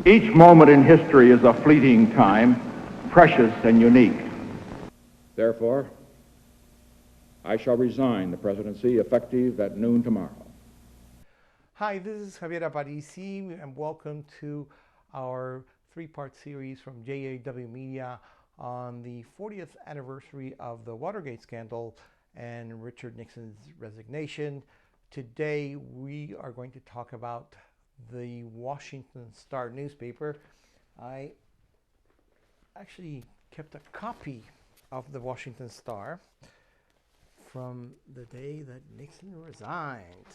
Each moment in history is a fleeting time, precious and unique. Therefore, I shall resign the presidency effective at noon tomorrow. Hi, this is Javier Aparici, and welcome to our three-part series from JAW Media on the 40th anniversary of the Watergate scandal and Richard Nixon's resignation. Today, we are going to talk about the Washington Star newspaper. I actually kept a copy of the Washington Star from the day that Nixon resigned.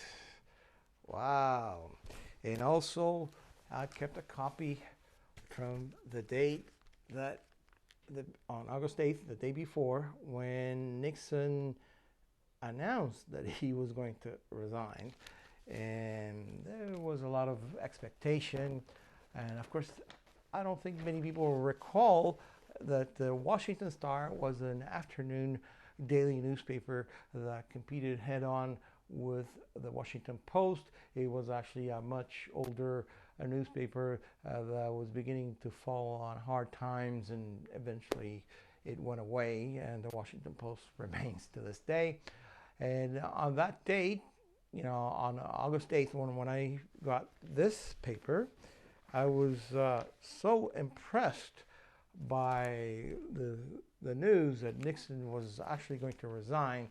Wow. And also, I kept a copy from the date that, on August 8th, the day before, when Nixon announced that he was going to resign. And there was a lot of expectation. And of course, I don't think many people recall that the Washington Star was an afternoon daily newspaper that competed head-on with the Washington Post. It was actually a much older newspaper that was beginning to fall on hard times, and eventually it went away, and the Washington Post remains to this day. And on that date, you know, on August 8th, when I got this paper, I was so impressed by the news that Nixon was actually going to resign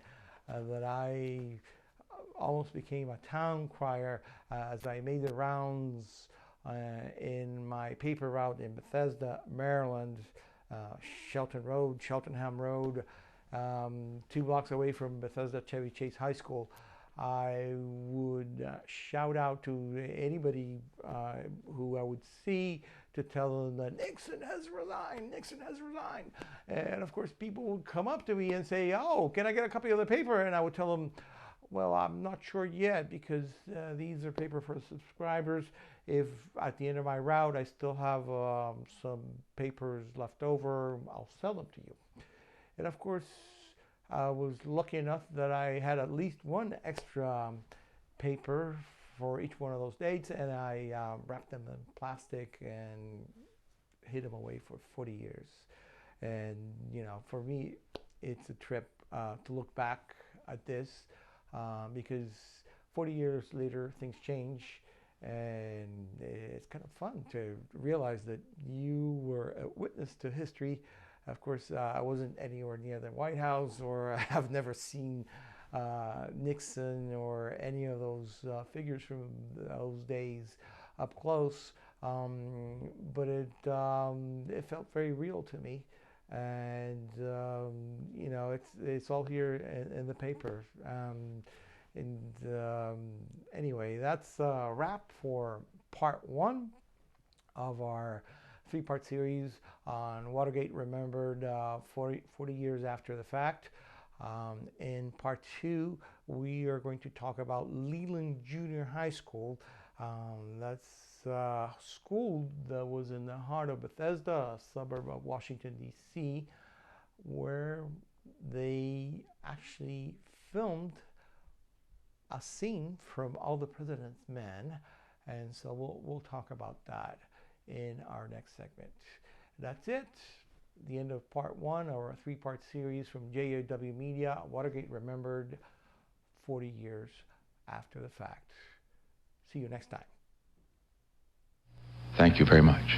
that I almost became a town crier as I made the rounds in my paper route in Bethesda, Maryland, Cheltenham Road, 2 blocks away from Bethesda Chevy Chase High School. I would shout out to anybody who I would see to tell them that Nixon has resigned, Nixon has resigned. And of course, people would come up to me and say, oh, can I get a copy of the paper? And I would tell them, well, I'm not sure yet, because these are paper for subscribers. If at the end of my route I still have some papers left over, I'll sell them to you. And of course, I was lucky enough that I had at least one extra paper for each one of those dates, and I wrapped them in plastic and hid them away for 40 years. And, you know, for me, it's a trip to look back at this because 40 years later, things change, and it's kind of fun to realize that you were a witness to history. Of course, I wasn't anywhere near the White House, or I've never seen Nixon or any of those figures from those days up close, but it felt very real to me. And you know, it's all here in the paper. Anyway, that's a wrap for part one of our three-part series on Watergate Remembered 40 years after the fact. In part two, we are going to talk about Leland Junior High School. That's a school that was in the heart of Bethesda, a suburb of Washington, D.C., where they actually filmed a scene from All the President's Men. And so we'll talk about that in our next segment. That's it. The end of part one of our three-part series from JAW Media, Watergate Remembered 40 years after the fact. See you next time. Thank you very much.